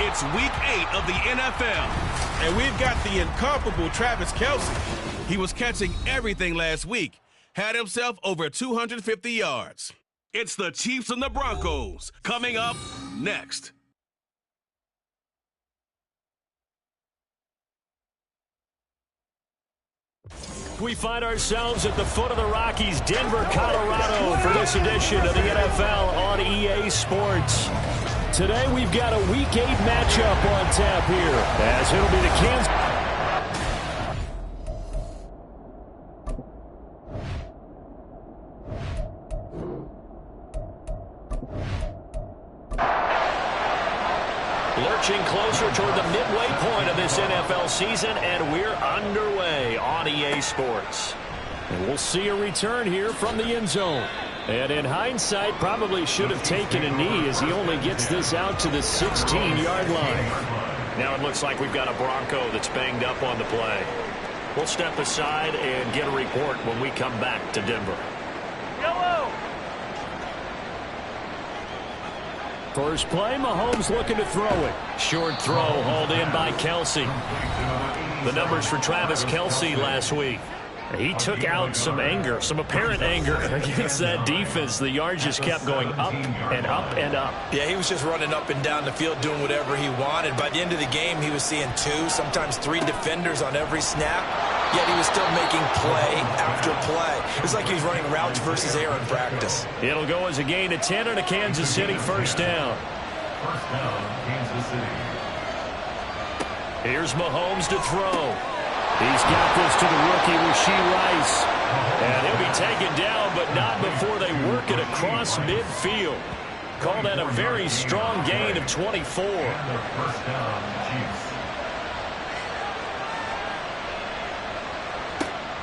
It's Week 8 of the NFL. And we've got the incomparable Travis Kelce. He was catching everything last week. Had himself over 250 yards. It's the Chiefs and the Broncos coming up next. We find ourselves at the foot of the Rockies, Denver, Colorado, for this edition of the NFL on EA Sports. Today we've got a Week 8 matchup on tap here, as it'll be the Kansas. Lurching closer toward the midway point of this NFL season, and we're underway on EA Sports. And we'll see a return here from the end zone. And in hindsight, probably should have taken a knee as he only gets this out to the 16-yard line. Now it looks like we've got a Bronco that's banged up on the play. We'll step aside and get a report when we come back to Denver. Yellow! First play, Mahomes looking to throw it. Short throw hauled in by Kelce. The numbers for Travis Kelce last week. He took out some anger, some apparent anger against that defense. The yards just kept going up and up and up. Yeah, he was just running up and down the field doing whatever he wanted. By the end of the game, he was seeing 2, sometimes 3 defenders on every snap. Yet he was still making play after play. It was like he was running routes versus air in practice. It'll go as a gain of 10 and a Kansas City first down. First down, Kansas City. Here's Mahomes to throw. He's got this to the rookie, Rashee Rice. And he'll be taken down, but not before they work it across midfield. Call that a very strong gain of 24. First down, Chiefs.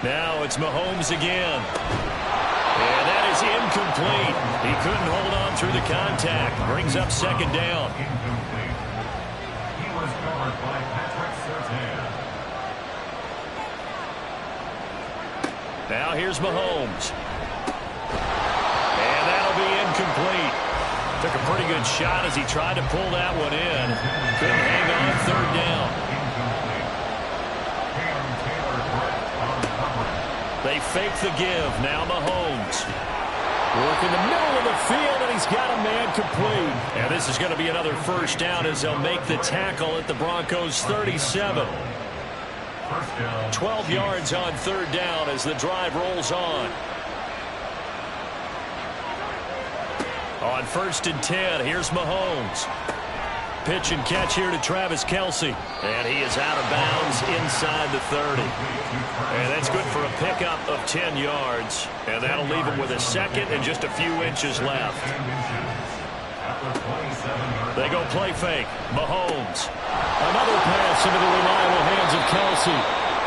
Now it's Mahomes again. And that is incomplete. He couldn't hold on through the contact. Brings up second down. Incomplete. He was covered by Patrick Surtain. Now here's Mahomes. And that'll be incomplete. Took a pretty good shot as he tried to pull that one in. Couldn't hang on third down. They fake the give. Now Mahomes. Work in the middle of the field, and he's got a man complete. And this is going to be another first down as they'll make the tackle at the Broncos' 37. 12 yards on third down as the drive rolls on. On first and 10, here's Mahomes. Pitch and catch here to Travis Kelce. And he is out of bounds inside the 30. And that's good for a pickup of 10 yards. And that'll leave him with a second and just a few inches left. They go play fake. Mahomes. Another pass into the reliable hands of Kelce.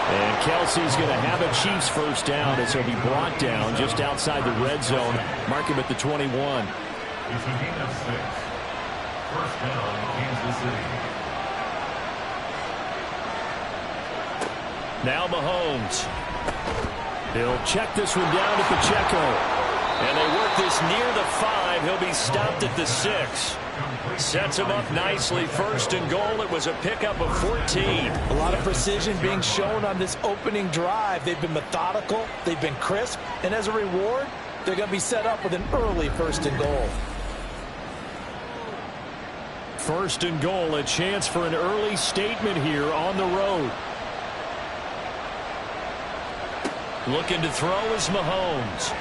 And Kelce's going to have a Chiefs first down as he'll be brought down just outside the red zone. Mark him at the 21. It's a gain of 6. First down, Kansas City. Now Mahomes. He'll check this one down at Pacheco. And they work this near the 5. He'll be stopped at the 6. Sets him up nicely. First and goal. It was a pickup of 14. A lot of precision being shown on this opening drive. They've been methodical. They've been crisp. And as a reward, they're going to be set up with an early first and goal. First and goal. A chance for an early statement here on the road. Looking to throw is Mahomes.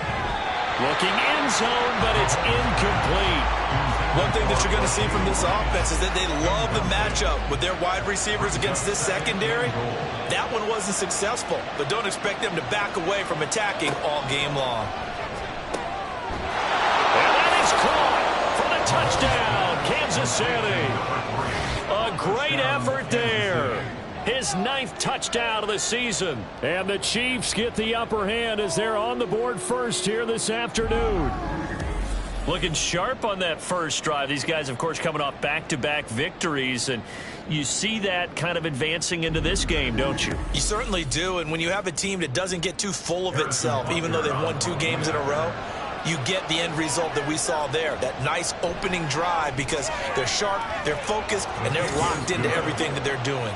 Looking end zone, but it's incomplete. One thing that you're going to see from this offense is that they love the matchup with their wide receivers against this secondary. That one wasn't successful, but don't expect them to back away from attacking all game long. And that is caught for the touchdown, Kansas City. A great effort there. His 9th touchdown of the season. And the Chiefs get the upper hand as they're on the board first here this afternoon. Looking sharp on that first drive. These guys, of course, coming off back-to-back victories. And you see that kind of advancing into this game, don't you? You certainly do. And when you have a team that doesn't get too full of itself, even though they've won 2 games in a row, you get the end result that we saw there, that nice opening drive, because they're sharp, they're focused, and they're locked into everything that they're doing.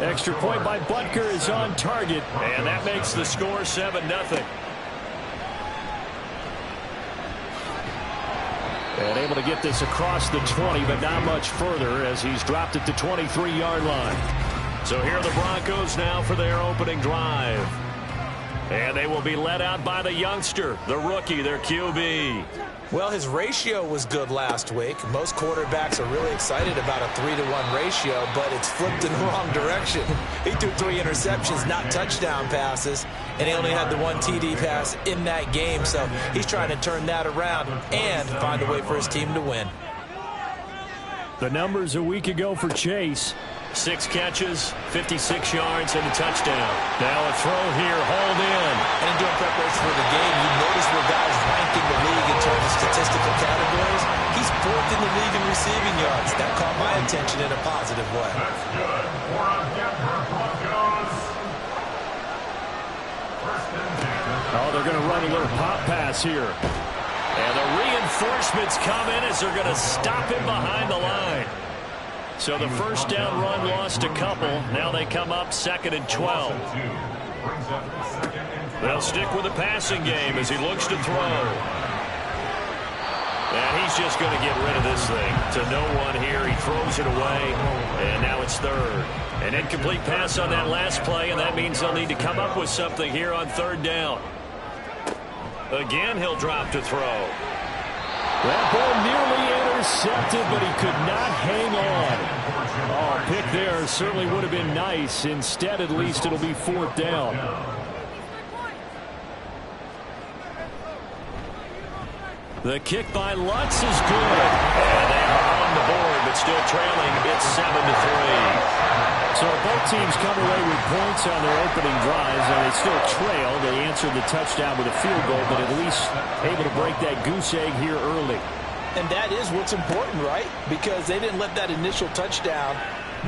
Extra point by Butker is on target, and that makes the score 7-0. And able to get this across the 20, but not much further as he's dropped it to 23-yard line. So here are the Broncos now for their opening drive. And they will be led out by the youngster, the rookie, their QB. Well, his ratio was good last week. Most quarterbacks are really excited about a 3-to-1 ratio, but it's flipped in the wrong direction. He threw 3 interceptions, not touchdown passes, and he only had the 1 TD pass in that game. So he's trying to turn that around and find a way for his team to win. The numbers a week ago for Chase. 6 catches, 56 yards, and a touchdown. Now a throw here, hauled in. And in doing preparation for the game, you notice where guys ranked in the league in terms of statistical categories. He's 4th in the league in receiving yards. That caught my attention in a positive way. That's good for a Denver Broncos. First and 10. Oh, they're going to run a little pop pass here. And the reinforcements come in as they're going to stop him behind the line. So the first down run lost a couple. Now they come up 2nd and 12. They'll stick with the passing game as he looks to throw. And he's just going to get rid of this thing to no one here. He throws it away, and now it's 3rd. An incomplete pass on that last play, and that means they'll need to come up with something here on 3rd down. Again, he'll drop to throw. That ball nearly intercepted, but he could not hang on. Oh, pick there certainly would have been nice. Instead, at least, it'll be 4th down. The kick by Lutz is good. And they are on the board, but still trailing. It's 7-3. So both teams come away with points on their opening drives, and they still trail. They answered the touchdown with a field goal, but at least able to break that goose egg here early. And that is what's important, right? Because they didn't let that initial touchdown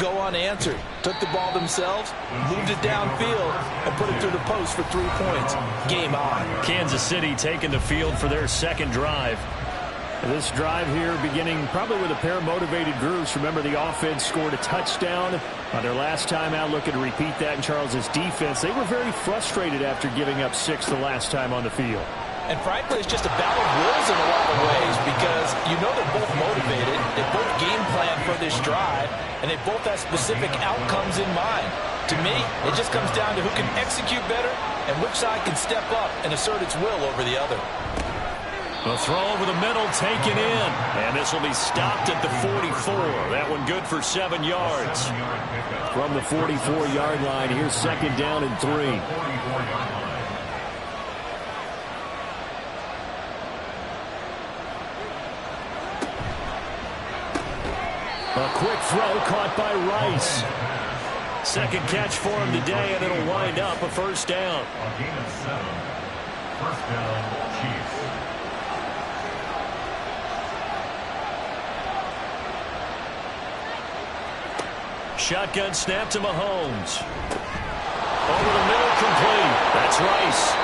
go unanswered. Took the ball themselves, moved it downfield, and put it through the post for 3 points. Game on. Kansas City taking the field for their second drive. This drive here beginning probably with a pair of motivated groups. Remember, the offense scored a touchdown on their last time out, looking to repeat that in Charles' defense. They were very frustrated after giving up 6 the last time on the field. And frankly, it's just a battle of wills in a lot of ways, because you know they're both motivated, they both game plan for this drive, and they both have specific outcomes in mind. To me, it just comes down to who can execute better and which side can step up and assert its will over the other. The throw over the middle taken in, and this will be stopped at the 44. That one good for 7 yards. From the 44-yard line, here's 2nd down and 3. A quick throw caught by Rice. Second catch for him today, and it'll wind up a 1st down. A gain of 7. First down, Chiefs. Shotgun snap to Mahomes. Over the middle, complete. That's Rice.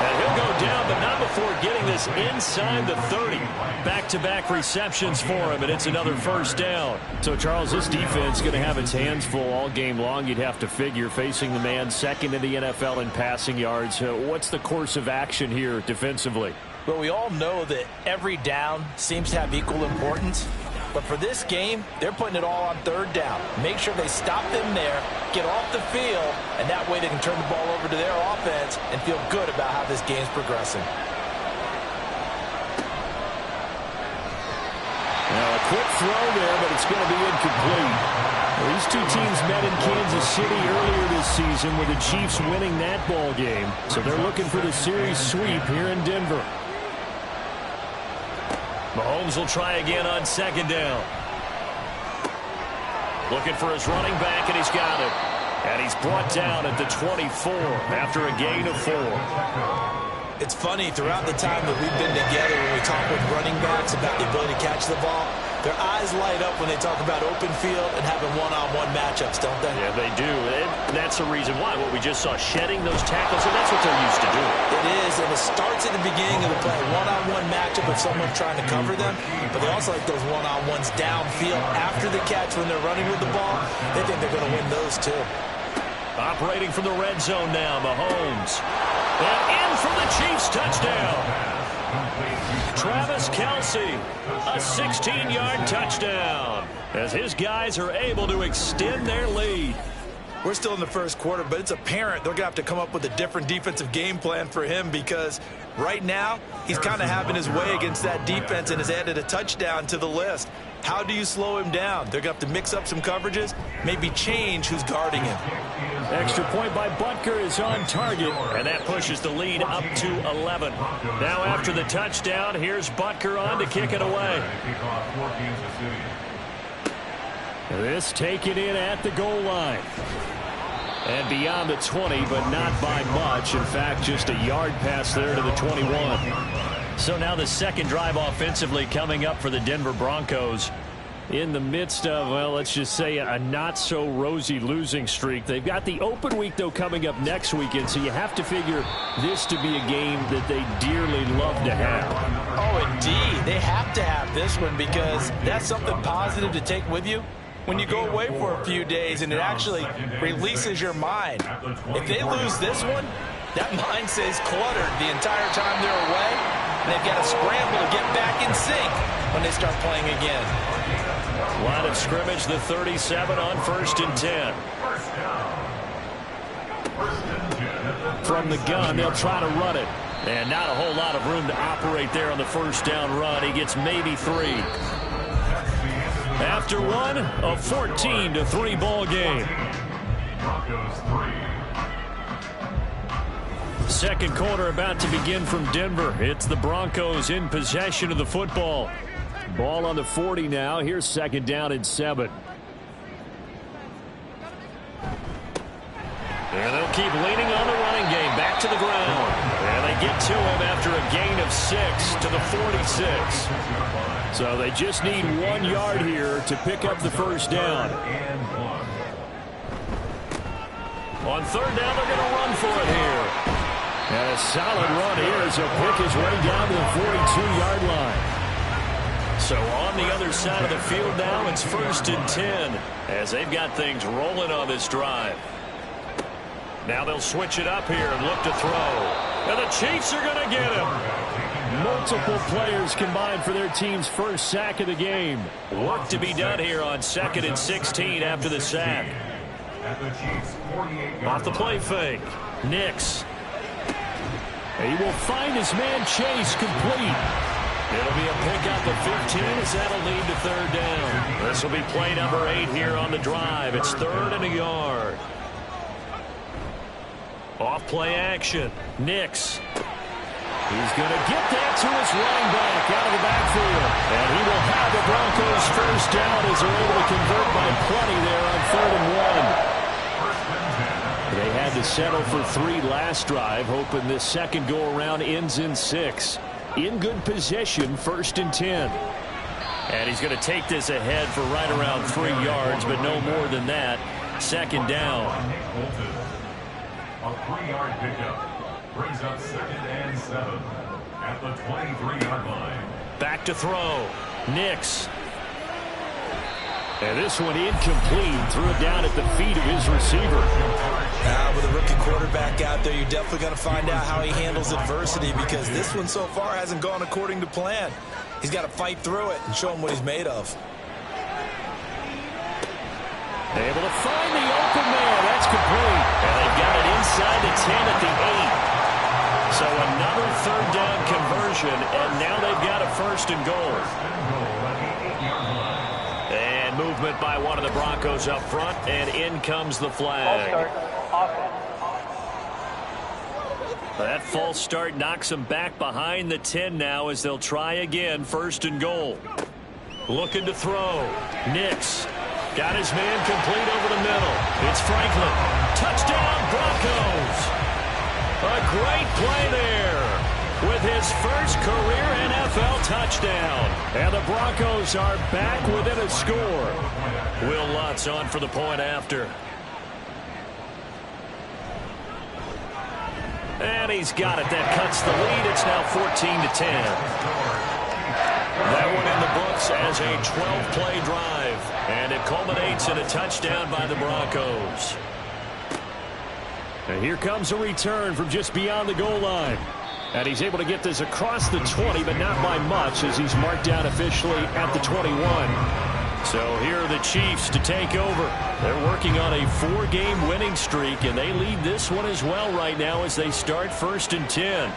And he'll go down, but not before getting this inside the 30. Back-to-back receptions for him, and it's another 1st down. So, Charles, this defense is going to have its hands full all game long, you'd have to figure, facing the man second in the NFL in passing yards. What's the course of action here defensively? Well, we all know that every down seems to have equal importance. But for this game, they're putting it all on 3rd down. Make sure they stop them there, get off the field, and that way they can turn the ball over to their offense and feel good about how this game's progressing. Now a quick throw there, but it's going to be incomplete. Well, these two teams met in Kansas City earlier this season with the Chiefs winning that ball game. So they're looking for the series sweep here in Denver. Mahomes will try again on 2nd down. Looking for his running back, and he's got it. And he's brought down at the 24 after a gain of 4. It's funny, throughout the time that we've been together, when we talk with running backs about the ability to catch the ball, their eyes light up when they talk about open field and having one-on-one matchups, don't they? Yeah, they do. And that's the reason why. What we just saw, shedding those tackles, and that's what they're used to doing. It is, and it starts at the beginning of the play. One-on-one matchup if someone's trying to cover them, but they also like those one-on-ones downfield after the catch when they're running with the ball. They think they're going to win those too. Operating from the red zone now, Mahomes. And in for the Chiefs touchdown. Travis Kelce, a 16-yard touchdown, as his guys are able to extend their lead. We're still in the first quarter, but it's apparent they're going to have to come up with a different defensive game plan for him because right now he's kind of having his way against that defense and has added a touchdown to the list. How do you slow him down? They're going to have to mix up some coverages, maybe change who's guarding him. Extra point by Butker is on target, and that pushes the lead up to 11. Now after the touchdown, here's Butker on to kick it away. This taken in at the goal line. And beyond the 20, but not by much. In fact, just a yard pass there to the 21. So now the second drive offensively coming up for the Denver Broncos. In the midst of, well, let's just say a not-so-rosy losing streak. They've got the open week, though, coming up next weekend, so you have to figure this to be a game that they dearly love to have. Oh, indeed. They have to have this one because that's something positive to take with you when you go away for a few days, and it actually releases your mind. If they lose this one, that mind stays cluttered the entire time they're away, and they've got to scramble to get back in sync when they start playing again. Line of scrimmage, the 37 on 1st and 10. From the gun, they'll try to run it. And not a whole lot of room to operate there on the first down run. He gets maybe 3. After one, a 14-3 ball game. Second quarter about to begin from Denver. It's the Broncos in possession of the football. Ball on the 40 now. Here's second down and 7. And they'll keep leaning on the running game. Back to the ground. And they get to him after a gain of 6 to the 46. So they just need 1 yard here to pick up the first down. On third down, they're going to run for it here. And a solid run here as he'll pick his way down to the 42-yard line. So on the other side of the field now, it's 1st and 10 as they've got things rolling on this drive. Now they'll switch it up here and look to throw. And the Chiefs are going to get him. Multiple players combined for their team's first sack of the game. Work to be done here on 2nd and 16 after the sack. Off the play fake. Nix. He will find his man Chase complete. It'll be a pickup of 15 as that'll lead to third down. This will be play number 8 here on the drive. It's 3rd and a yard. Off play action. Nix. He's going to get that to his running back out of the backfield. And he will have the Broncos first down as they're able to convert by plenty there on 3rd and 1. They had to settle for 3 last drive, hoping this second go-around ends in 6. In good possession, 1st and 10. And he's going to take this ahead for right around 3 yards, but no more than that. Second down. A 3-yard pickup brings up 2nd and 7 at the 23-yard line. Back to throw. Nix. And this one incomplete. Threw it down at the feet of his receiver. With a rookie quarterback out there, you're definitely going to find out how he handles adversity because this one so far hasn't gone according to plan. He's got to fight through it and show him what he's made of. Able to find the open man. That's complete. And they've got it inside the 10 at the 8. So another third down conversion, and now they've got a 1st and goal. And movement by one of the Broncos up front, and in comes the flag. That false start knocks them back behind the 10 now as they'll try again, 1st and goal. Looking to throw. Nix. Got his man complete over the middle. It's Franklin. Touchdown, Broncos. A great play there. with his first career NFL touchdown. And the Broncos are back within a score. Will Lutz on for the point after. And he's got it. That cuts the lead. It's now 14-10. That one in the books as a 12-play drive. And it culminates in a touchdown by the Broncos. And here comes a return from just beyond the goal line. And he's able to get this across the 20, but not by much, as he's marked down officially at the 21. So here are the Chiefs to take over. They're working on a 4-game winning streak, and they lead this one as well right now as they start 1st and 10.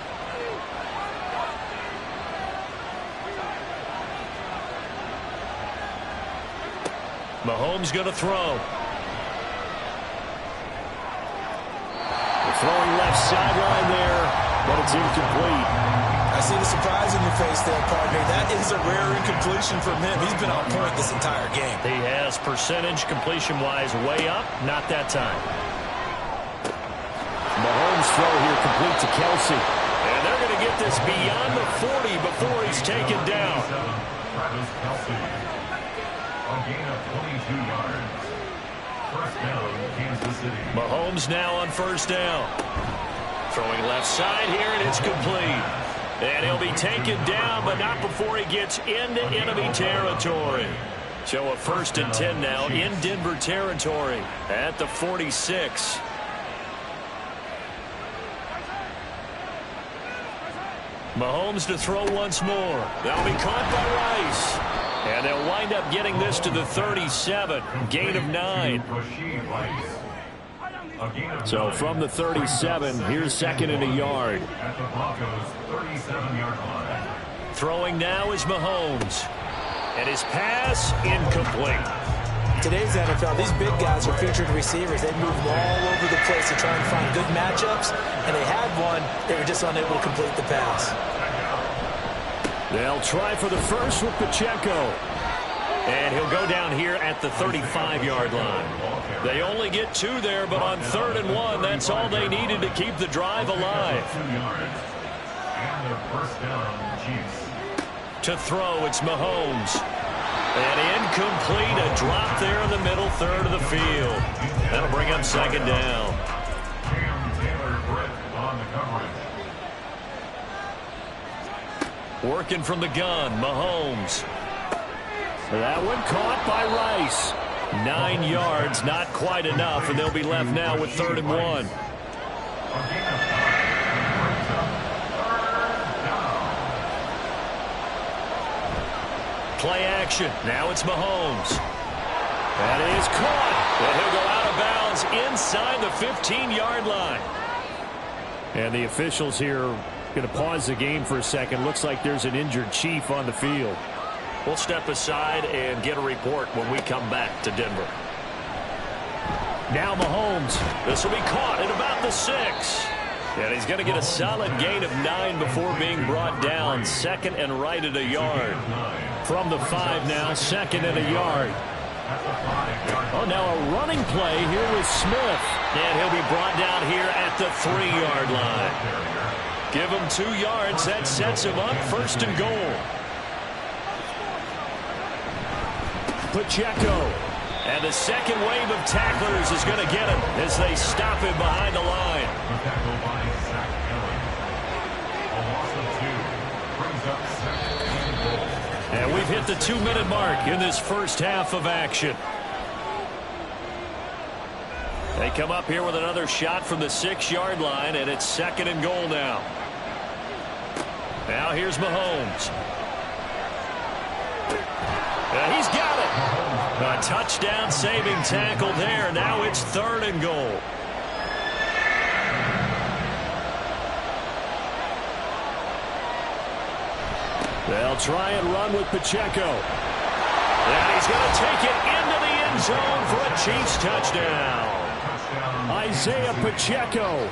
Mahomes going to throw. Throwing left sideline there, but it's incomplete. I see the surprise in your face there, partner. That is a rare incompletion from him. He's been on point this entire game. He has percentage completion-wise way up, not that time. Mahomes' throw here complete to Kelce. And they're going to get this beyond the 40 before he's taken down. Travis Kelce. A gain of 22 yards. First down, Kansas City. Mahomes now on first down. Throwing left side here, and it's complete. And he'll be taken down, but not before he gets into enemy territory. So a 1st and 10 now in Denver territory at the 46. Mahomes to throw once more. That'll be caught by Rice. And they'll wind up getting this to the 37. Gain of 9. So from the 37, here's 2nd and a yard. At the Broncos' 37-yard line. Throwing now is Mahomes. And his pass incomplete. Today's NFL, these big guys are featured receivers. They move all over the place to try and find good matchups. And they had one. They were just unable to complete the pass. They'll try for the first with Pacheco. And he'll go down here at the 35-yard line. They only get 2 there, but on 3rd and 1, that's all they needed to keep the drive alive. 2 yards. And the first down, Chiefs. To throw, it's Mahomes. And incomplete, a drop there in the middle third of the field. That'll bring up 2nd down. Cam Taylor-Britt on the coverage. Working from the gun, Mahomes. That one caught by Rice. 9 yards, not quite enough, and they'll be left now with 3rd and 1. Play action. Now it's Mahomes. That is caught. And he'll go out of bounds inside the 15-yard line. And the officials here going to pause the game for a second. Looks like there's an injured Chief on the field. We'll step aside and get a report when we come back to Denver. Now Mahomes. This will be caught at about the 6. And he's going to get a solid gain of 9 before being brought down. 2nd and right at a yard. From the 5 now, 2nd and a yard. Oh, now a running play here with Smith. And he'll be brought down here at the 3-yard line. Give him 2 yards. That sets him up 1st and goal. Pacheco. And the second wave of tacklers is going to get him as they stop him behind the line. And we've hit the 2-minute mark in this first half of action. They come up here with another shot from the 6-yard line, and it's 2nd and goal now. Now here's Mahomes. He's got it. A touchdown saving tackle there. Now it's 3rd and goal. They'll try and run with Pacheco. And he's going to take it into the end zone for a Chiefs touchdown. Isaiah Pacheco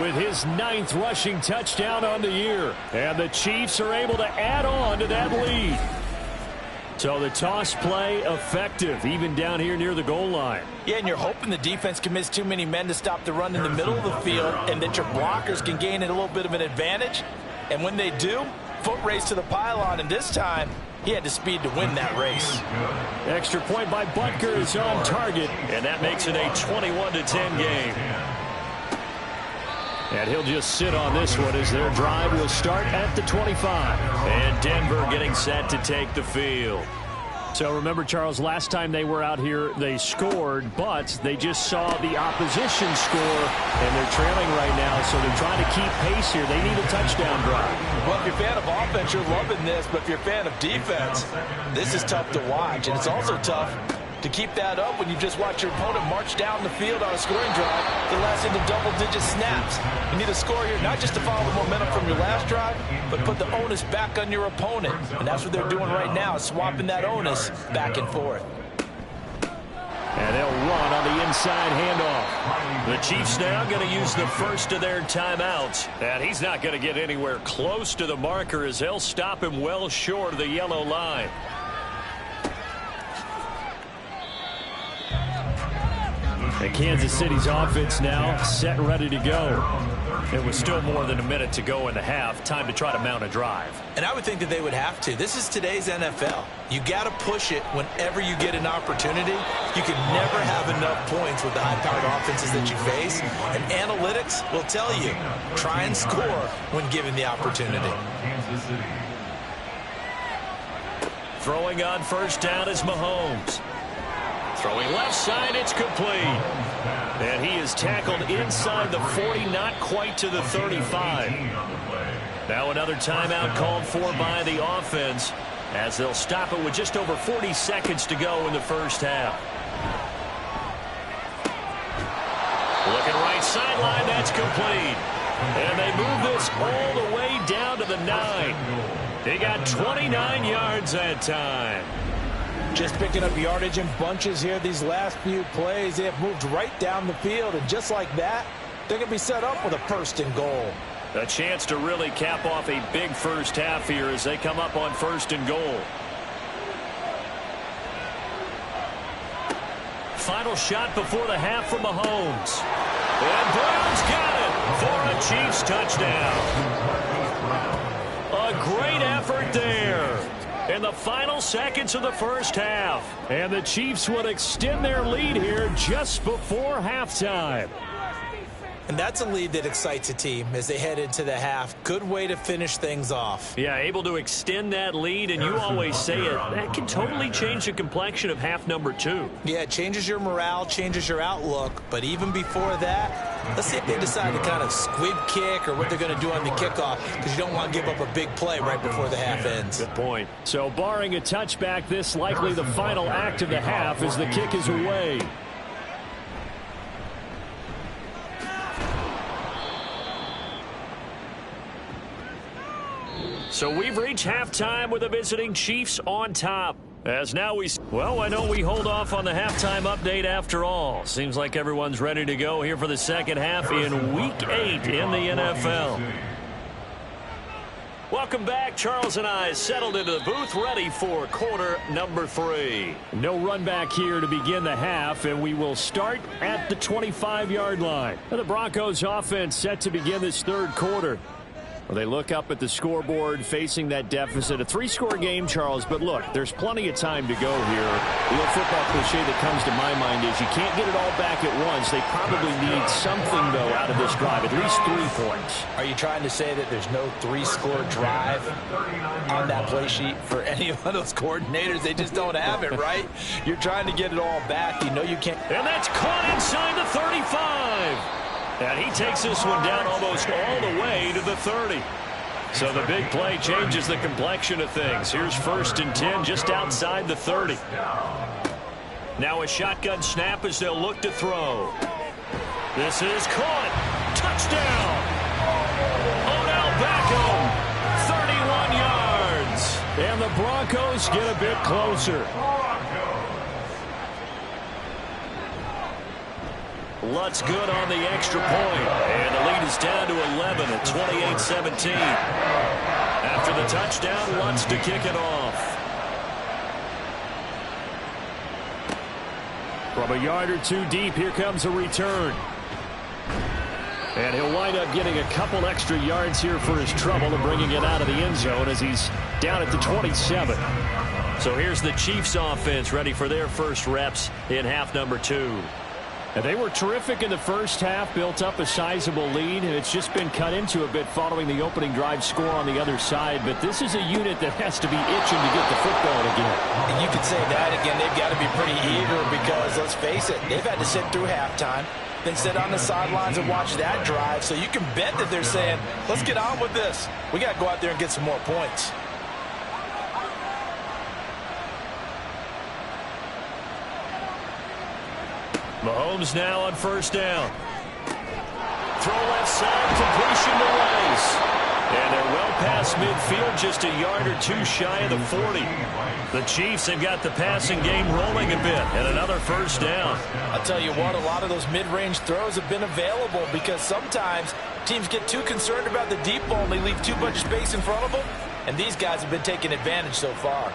with his 9th rushing touchdown on the year. And the Chiefs are able to add on to that lead. So the toss play effective, even down here near the goal line. Yeah, and you're hoping the defense can miss too many men to stop the run in the middle of the field and that your blockers can gain a little bit of an advantage. And when they do, foot race to the pylon, and this time, he had the speed to win that race. Extra point by Butker is on target, and that makes it a 21-10 game. And he'll just sit on this one as their drive will start at the 25. And Denver getting set to take the field. So remember, Charles, last time they were out here, they scored, but they just saw the opposition score, and they're trailing right now, so they're trying to keep pace here. They need a touchdown drive. Well, if you're a fan of offense, you're loving this, but if you're a fan of defense, this is tough to watch, and it's also tough to keep that up when you just watch your opponent march down the field on a scoring drive that lasts into double-digit snaps. You need a score here, not just to follow the momentum from your last drive, but put the onus back on your opponent. And that's what they're doing right now, swapping that onus back and forth. And they'll run on the inside handoff. The Chiefs now going to use the first of their timeouts. And he's not going to get anywhere close to the marker as they'll stop him well short of the yellow line. And Kansas City's offense now set and ready to go. It was still more than a minute to go in the half. Time to try to mount a drive. And I would think that they would have to. This is today's NFL. You got to push it whenever you get an opportunity. You can never have enough points with the high-powered offenses that you face. And analytics will tell you, try and score when given the opportunity. Throwing on first down is Mahomes. Throwing left side, it's complete. And he is tackled inside the 40, not quite to the 35. Now another timeout called for by the offense as they'll stop it with just over 40 seconds to go in the first half. Looking right sideline, that's complete. And they move this all the way down to the 9. They got 29 yards that time. Just picking up yardage in bunches here these last few plays. They have moved right down the field, and just like that, they're going to be set up with a first and goal. A chance to really cap off a big first half here as they come up on first and goal. Final shot before the half from Mahomes. And Brown's got it for a Chiefs touchdown. A great effort there in the final seconds of the first half. And the Chiefs would extend their lead here just before halftime. And that's a lead that excites a team as they head into the half. Good way to finish things off. Yeah, able to extend that lead, and you always say it, that can totally change the complexion of half number 2. Yeah, it changes your morale, changes your outlook. But even before that, let's see if they decide to kind of squib kick or what they're going to do on the kickoff, because you don't want to give up a big play right before the half ends. Good point. So barring a touchback, this likely the final act of the half as the kick is away. So we've reached halftime with the visiting Chiefs on top. As now why don't we hold off on the halftime update after all? Seems like everyone's ready to go here for the second half in Week 8 in the NFL. Welcome back. Charles and I settled into the booth, ready for quarter number 3. No run back here to begin the half, and we will start at the 25-yard line. The Broncos offense set to begin this third quarter. Well, they look up at the scoreboard facing that deficit. A 3-score game, Charles, but look, there's plenty of time to go here. The old football cliche that comes to my mind is you can't get it all back at once. They probably need something, though, out of this drive, at least 3 points. Are you trying to say that there's no 3-score drive on that play sheet for any of those coordinators? They just don't have it, right? You're trying to get it all back. You know you can't. And that's caught inside the 35. And he takes this one down almost all the way to the 30. So the big play changes the complexion of things. Here's 1st and 10 just outside the 30. Now a shotgun snap as they'll look to throw. This is caught. Touchdown. Odell Beckham, 31 yards. And the Broncos get a bit closer. Lutz good on the extra point. And the lead is down to 11 at 28-17. After the touchdown, Lutz to kick it off. From a yard or 2 deep, here comes a return. And he'll wind up getting a couple extra yards here for his trouble and bringing it out of the end zone as he's down at the 27. So here's the Chiefs offense ready for their first reps in half number 2. And they were terrific in the first half, built up a sizable lead, and it's just been cut into a bit following the opening drive score on the other side. But this is a unit that has to be itching to get the football again. And you could say that again. They've got to be pretty eager because, let's face it, they've had to sit through halftime, then sit on the sidelines and watch that drive. So you can bet that they're saying, let's get on with this. We got to go out there and get some more points. Mahomes now on first down. Throw left side, completion to Rice. And they're well past midfield, just a yard or two shy of the 40. The Chiefs have got the passing game rolling a bit, and another first down. I'll tell you what, a lot of those mid-range throws have been available because sometimes teams get too concerned about the deep ball and they leave too much space in front of them, and these guys have been taking advantage so far.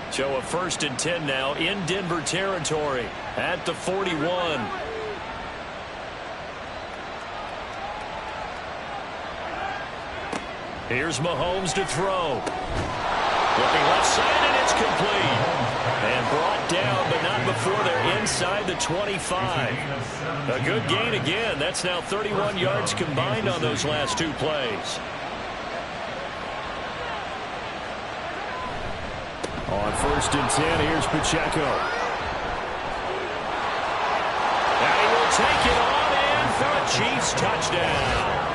So a 1st and 10 now in Denver territory at the 41. Here's Mahomes to throw. Looking left side, and it's complete. And brought down, but not before they're inside the 25. A good gain again. That's now 31 yards combined on those last 2 plays. On 1st and 10, here's Pacheco. And he will take it on in for a Chiefs touchdown.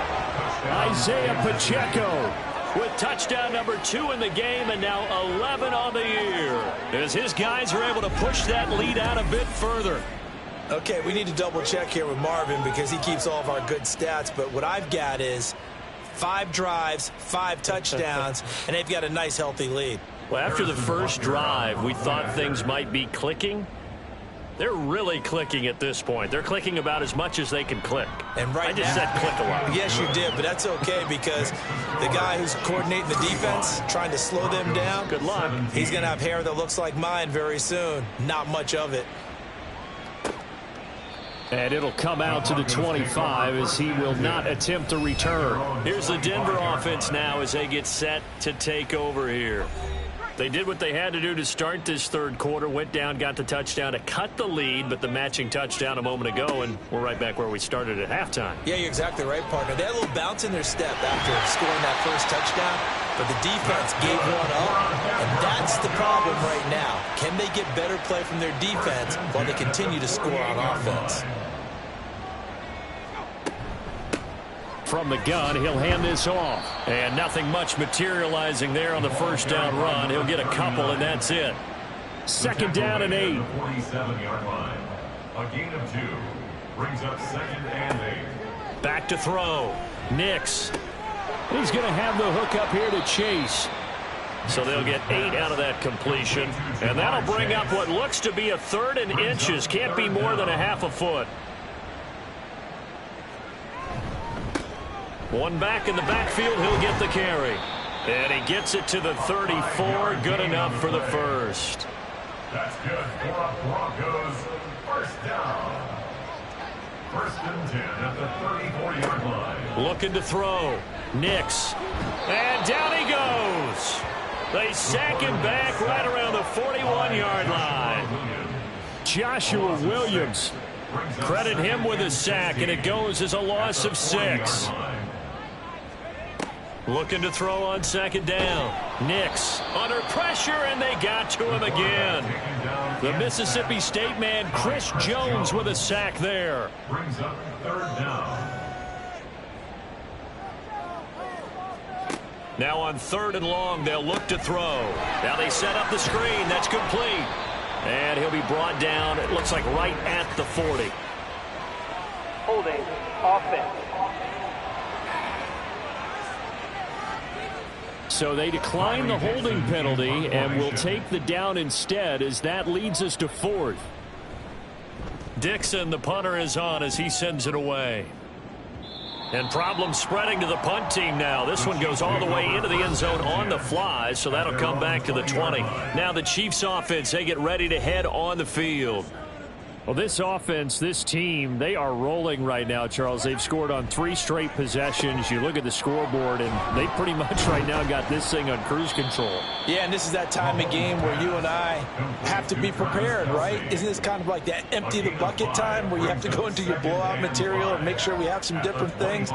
Isaiah Pacheco with touchdown number 2 in the game and now 11 on the year. As his guys are able to push that lead out a bit further. Okay, we need to double check here with Marvin because he keeps all of our good stats, but what I've got is 5 drives, 5 touchdowns, and they've got a nice healthy lead. Well, after the first drive, we thought things might be clicking. They're really clicking at this point. They're clicking about as much as they can click. And right I just said click a lot. Yes, you did, but that's okay because the guy who's coordinating the defense, trying to slow them down, good luck. He's going to have hair that looks like mine very soon. Not much of it. And it'll come out to the 25 as he will not attempt to return. Here's the Denver offense now as they get set to take over here. They did what they had to do to start this third quarter, went down, got the touchdown to cut the lead, but the matching touchdown a moment ago, and we're right back where we started at halftime. Yeah, you're exactly right, partner. They had a little bounce in their step after scoring that first touchdown, but the defense gave one up, and that's the problem right now. Can they get better play from their defense while they continue to score on offense? From the gun, he'll hand this off. And nothing much materializing there on the first down run. He'll get a couple, and that's it. 2nd down and 8. 47-yard line. A gain of 2 brings up 2nd and 8. Back to throw. Nix. He's going to have the hook up here to Chase. So they'll get 8 out of that completion. And that'll bring up what looks to be a 3rd and inches. Can't be more than a half a foot. One back in the backfield, he'll get the carry. And he gets it to the 34. Good enough for the first. That's good for a Broncos first down. 1st and 10 at the 34-yard line. Looking to throw. Nix. And down he goes. They sack him back right around the 41-yard line. Joshua Williams. Credit him with a sack, and it goes as a loss of 6. Looking to throw on 2nd down. Nix under pressure, and they got to him again. The Mississippi State man, Chris Jones, with a sack there. Brings up 3rd down. Now on 3rd and long, they'll look to throw. Now they set up the screen. That's complete. And he'll be brought down, it looks like right at the 40. Holding offense. So they decline the holding penalty and will take the down instead as that leads us to 4th. Dixon, the punter, is on as he sends it away. And problems spreading to the punt team now. This one goes all the way into the end zone on the fly, so that'll come back to the 20. Now the Chiefs offense, they get ready to head on the field. Well, this offense, this team, they are rolling right now, Charles. They've scored on 3 straight possessions. You look at the scoreboard, and they pretty much right now got this thing on cruise control. Yeah, and this is that time of game where you and I have to be prepared, right? Isn't this kind of like that empty the bucket time where you have to go into your blowout material and make sure we have some different things?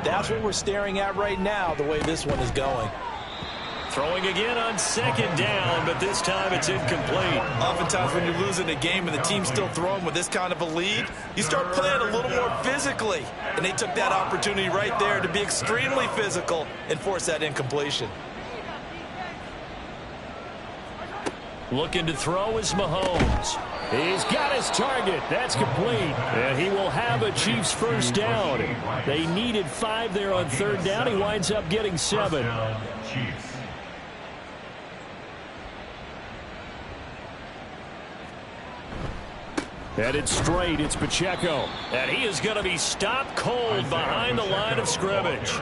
That's what we're staring at right now, the way this one is going. Throwing again on 2nd down, but this time it's incomplete. Oftentimes when you're losing a game and the team's still throwing with this kind of a lead, you start playing a little more physically. And they took that opportunity right there to be extremely physical and force that incompletion. Looking to throw is Mahomes. He's got his target. That's complete. And he will have a Chiefs first down. They needed 5 there on 3rd down. He winds up getting 7. Headed straight, it's Pacheco. And he is going to be stopped cold behind the line of scrimmage.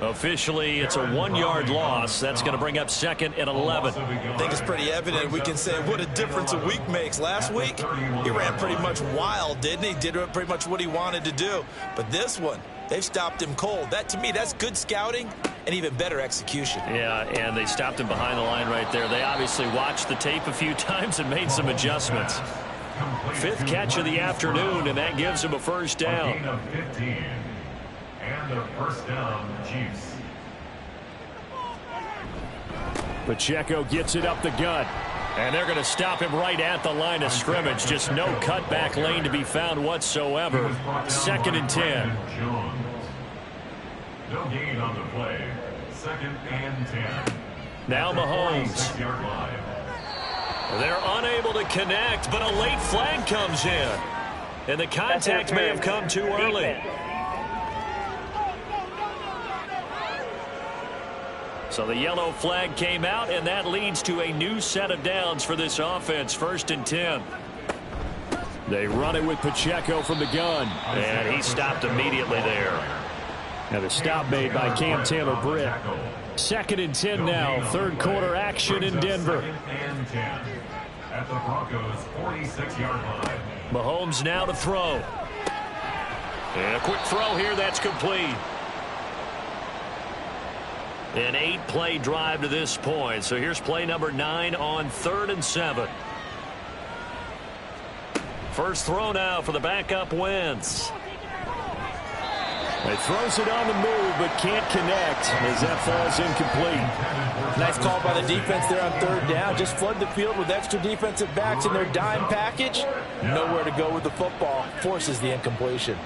Officially, it's a 1-yard loss. That's going to bring up 2nd and 11. I think it's pretty evident. We can say what a difference a week makes. Last week, he ran pretty much wild, didn't he? Did pretty much what he wanted to do. But this one, they've stopped him cold. That, to me, that's good scouting and even better execution. Yeah, and they stopped him behind the line right there. They obviously watched the tape a few times and made some adjustments. 5th catch of the afternoon, and that gives him a first down. And a first down, Chiefs. Pacheco gets it up the gut. And they're going to stop him right at the line of scrimmage. Just no cutback lane to be found whatsoever. 2nd and 10. No gain on the play. 2nd and 10. Now Mahomes. They're unable to connect, but a late flag comes in. And the contact may have come too early. So the yellow flag came out, and that leads to a new set of downs for this offense. 1st and 10. They run it with Pacheco from the gun. And he stopped immediately there. And a stop made by Cam Taylor-Britt. 2nd and 10 now. 3rd quarter action in Denver. At the Broncos' 46-yard line. Mahomes now to throw. And a quick throw here, that's complete. An 8-play drive to this point. So here's play number 9 on 3rd and 7. First throw now for the backup Wentz. He throws it on the move, but can't connect as that falls incomplete. Nice call by the defense there on 3rd down. Just flood the field with extra defensive backs in their dime package. Nowhere to go with the football. Forces the incompletion.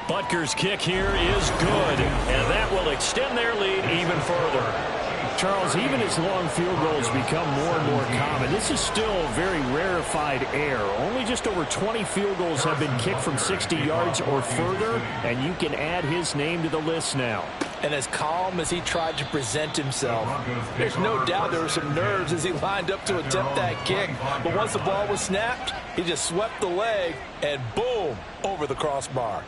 Butker's kick here is good, and that will extend their lead even further. Charles, even as long field goals become more and more common, this is still very rarefied air. Only just over 20 field goals have been kicked from 60 yards or further, and you can add his name to the list now. And as calm as he tried to present himself, there's no doubt there were some nerves as he lined up to attempt that kick. But once the ball was snapped, he just swept the leg, and boom, over the crossbar.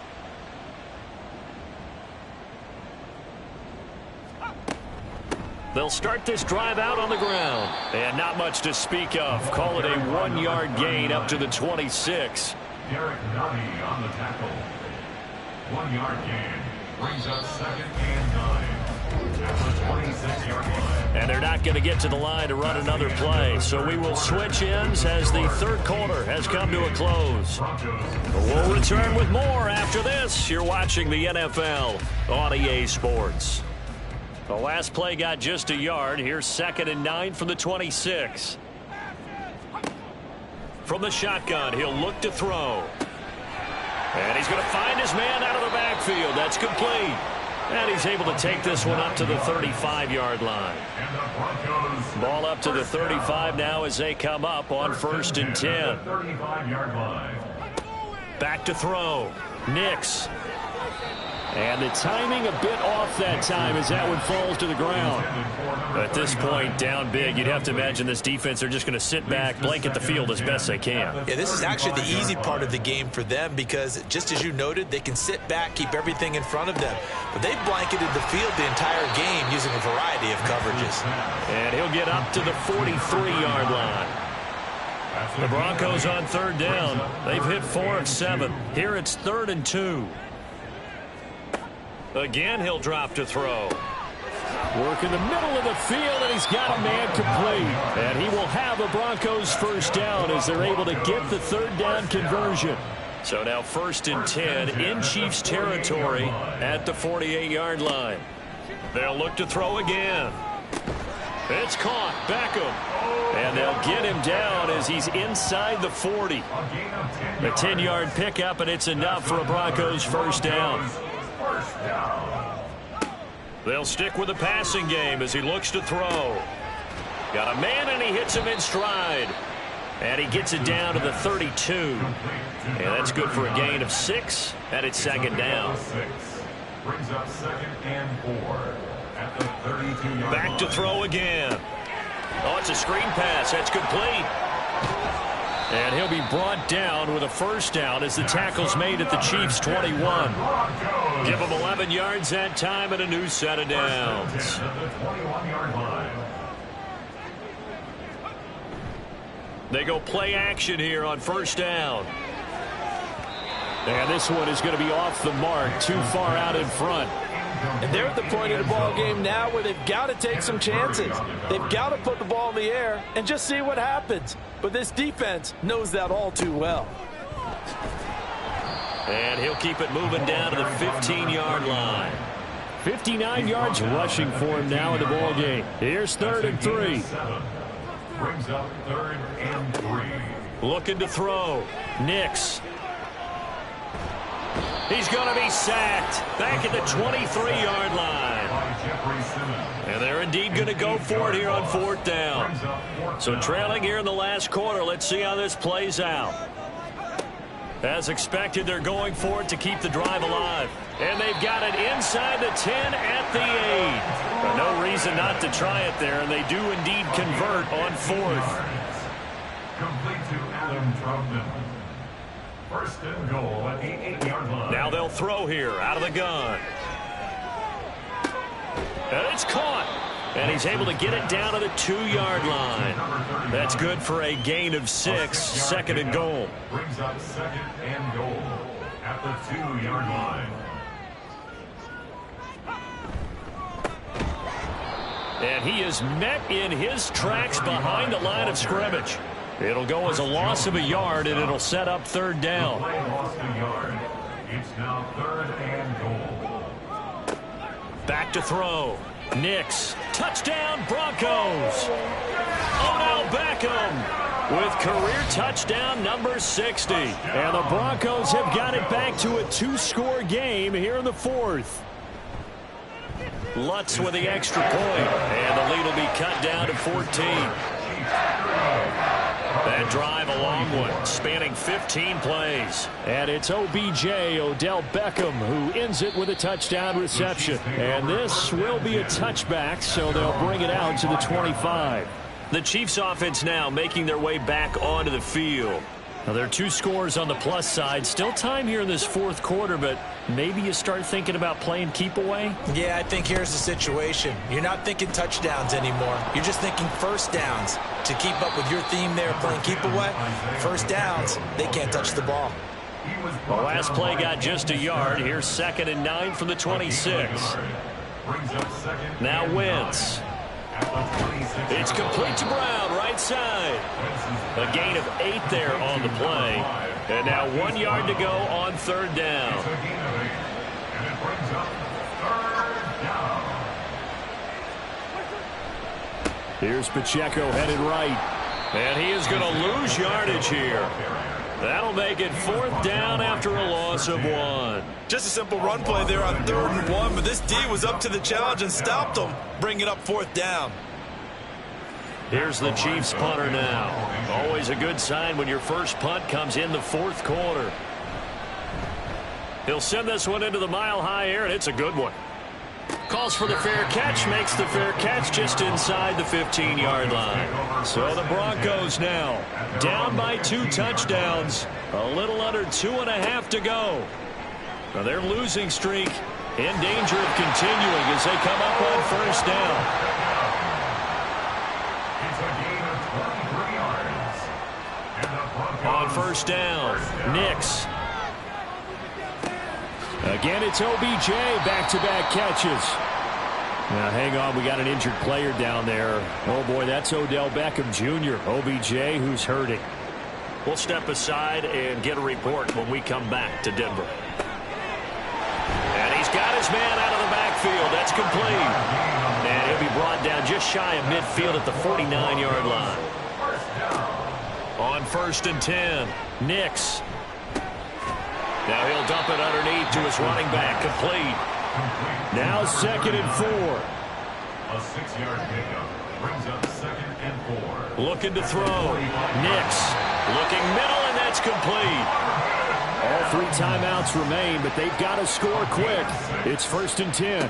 They'll start this drive out on the ground. And not much to speak of. Call it a 1-yard gain up to the 26. Derek Nunny on the tackle. 1-yard gain. Brings up 2nd and 9. At the 26-yard line. And they're not going to get to the line to run another play. So we will switch ends as the 3rd quarter has come to a close. We'll return with more after this. You're watching the NFL on EA Sports. The last play got just a yard. Here's 2nd and 9 from the 26. From the shotgun, he'll look to throw. And he's going to find his man out of the backfield. That's complete. And he's able to take this one up to the 35-yard line. Ball up to the 35 now as they come up on 1st and 10. Back to throw. Nix. And the timing a bit off that time as that one falls to the ground. At this point, down big, you'd have to imagine this defense are just going to sit back, blanket the field as best they can. Yeah, this is actually the easy part of the game for them because, just as you noted, they can sit back, keep everything in front of them. But they've blanketed the field the entire game using a variety of coverages. And he'll get up to the 43-yard line. The Broncos on third down. They've hit 4 of 7. Here it's 3rd and 2. Again, he'll drop to throw. Work in the middle of the field, and he's got a man complete. And he will have a Broncos first down as they're able to get the 3rd down conversion. So now 1st and 10 in Chiefs territory at the 48-yard line. They'll look to throw again. It's caught. Beckham. And they'll get him down as he's inside the 40. A 10-yard pickup, and it's enough for a Broncos first down. They'll stick with the passing game as he looks to throw. Got a man, and he hits him in stride. And he gets it down to the 32. And that's good for a gain of 6, and it's 2nd down. Brings up 2nd and 4 at the 32-yard Back to throw again. Oh, it's a screen pass. That's complete. And he'll be brought down with a first down as the tackle's made at the Chiefs' 21. Give him 11 yards that time and a new set of downs. They go play action here on first down. And this one is going to be off the mark, too far out in front. And they're at the point of the ball game now where they've got to take some chances. They've got to put the ball in the air and just see what happens. But this defense knows that all too well. And he'll keep it moving down to the 15-yard line. 59 yards rushing for him now in the ball game. Here's 3rd and 3. Brings up 3rd and 3. Looking to throw. Nix. He's going to be sacked back at the 23-yard line. And they're indeed going to go for it here on 4th down. So trailing here in the last quarter. Let's see how this plays out. As expected, they're going for it to keep the drive alive. And they've got it inside the 10 at the 8. But no reason not to try it there, and they do indeed convert on 4th. Complete to Adam Troutman. 1st and goal at the 8-yard line. Now they'll throw here out of the gun. And it's caught. And he's able to get it down to the 2-yard line. That's good for a gain of 6, 2nd and goal. Brings up 2nd and goal at the 2-yard line. And he is met in his tracks behind the line of scrimmage. It'll go as a loss of a yard, and it'll set up 3rd down. Lost a yard. It's now 3rd and goal. Back to throw. Nix. Touchdown, Broncos. Odell Beckham with career touchdown number 60. And the Broncos have got it back to a 2-score game here in the 4th. Lutz with the extra point. And the lead will be cut down to 14. That drive a long one, spanning 15 plays. And it's OBJ, Odell Beckham, who ends it with a touchdown reception. And this will be a touchback, so they'll bring it out to the 25. The Chiefs offense now making their way back onto the field. Now, there are 2 scores on the plus side. Still time here in this 4th quarter, but maybe you start thinking about playing keep away? Yeah, I think here's the situation. You're not thinking touchdowns anymore. You're just thinking first downs. To keep up with your theme there, playing keep away, first downs, they can't touch the ball. The last play got just a yard. Here's 2nd and 9 from the 26. Now Wentz. It's complete to Brown, right side. A gain of 8 there on the play. And now 1 yard to go on 3rd down. Here's Pacheco headed right. And he is going to lose yardage here. That'll make it 4th down after a loss of 1. Just a simple run play there on 3rd and 1, but this D was up to the challenge and stopped them, bringing up 4th down. Here's the Chiefs punter now. Always a good sign when your first punt comes in the 4th quarter. He'll send this one into the mile-high air, and it's a good one. Calls for the fair catch, makes the fair catch just inside the 15-yard line. So the Broncos now down by 2 touchdowns. A little under 2.5 to go. Now their losing streak in danger of continuing as they come up on 1st down. It's a gain of 23 yards. on first down. Nix. Again, it's OBJ, back-to-back catches. Now, hang on, we got an injured player down there. Oh, boy, that's Odell Beckham Jr., OBJ, who's hurting. We'll step aside and get a report when we come back to Denver. And he's got his man out of the backfield. That's complete. And he'll be brought down just shy of midfield at the 49-yard line. On first and 10, Nix. Now he'll dump it underneath to his running back. Complete. Now 2nd and 4. A 6-yard pickup brings up 2nd and 4. Looking to throw. Nix. Looking middle, and that's complete. All 3 timeouts remain, but they've got to score quick. It's 1st and 10.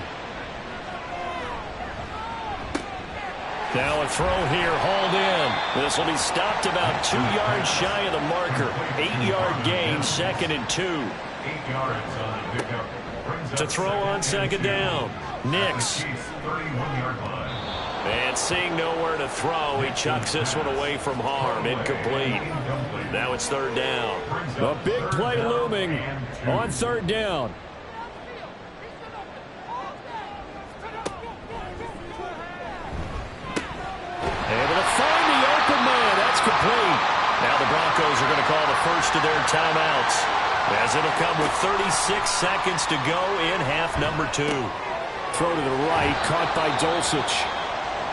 Now a throw here, hauled in. This will be stopped about 2 yards shy of the marker. 8-yard gain, 2nd and 2. 8 yards on the pickup. To throw on 2nd down. Nix. 31-yard line. And seeing nowhere to throw, he chucks this one away from harm. Incomplete. Now it's 3rd down. A big play looming on 3rd down. Able to find the open man. That's complete. Now the Broncos are going to call the first of their timeouts, as it'll come with 36 seconds to go in half number 2. Throw to the right, caught by Dulcich.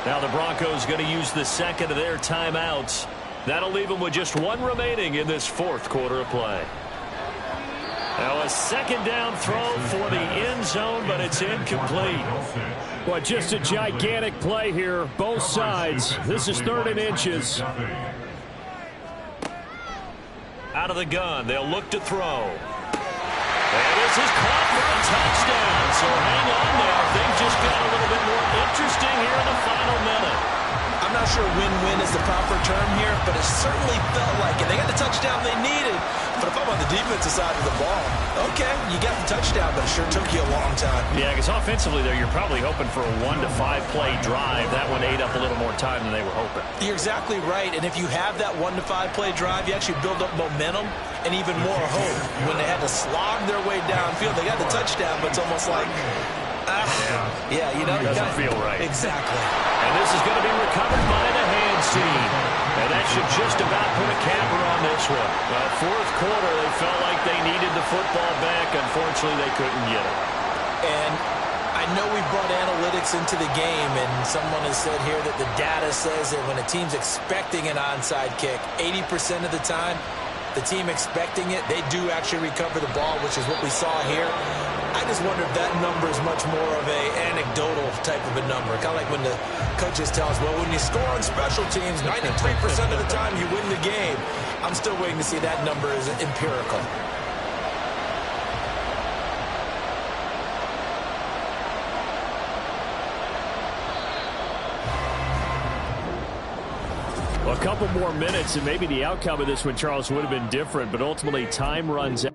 Now the Broncos going to use the 2nd of their timeouts. That'll leave them with just 1 remaining in this 4th quarter of play. Now a 2nd down throw for the end zone, but it's incomplete. Well, just a gigantic play here, both sides. This is 3rd and inches. Out of the gun, they'll look to throw. And this is caught for a touchdown. So hang on now. Things just got a little bit more interesting here in the final minute. I'm not sure win-win is the proper term here, but it certainly felt like it. They got the touchdown they needed. But if I'm on the defensive side of the ball, okay, you got the touchdown, but it sure took you a long time. Yeah, because offensively there, you're probably hoping for a 1 to 5 play drive. That one ate up a little more time than they were hoping. You're exactly right. And if you have that 1 to 5 play drive, you actually build up momentum and even more hope. When they had to slog their way downfield, they got the touchdown, but it's almost like, yeah, you know, it doesn't feel right. Exactly. And this is going to be recovered by the hands team. And that should just about put a capper on this one. Well, 4th quarter, they felt like they needed the football back. Unfortunately, they couldn't get it. And I know we brought analytics into the game, and someone has said here that the data says that when a team's expecting an onside kick, 80% of the time, the team expecting it, they do actually recover the ball, which is what we saw here. I just wonder if that number is much more of a anecdotal type of a number. Kind of like when the coaches tell us, well, when you score on special teams, 93% of the time you win the game. I'm still waiting to see that number is empirical. Well, a couple more minutes, and maybe the outcome of this one, Charles, would have been different, but ultimately time runs out.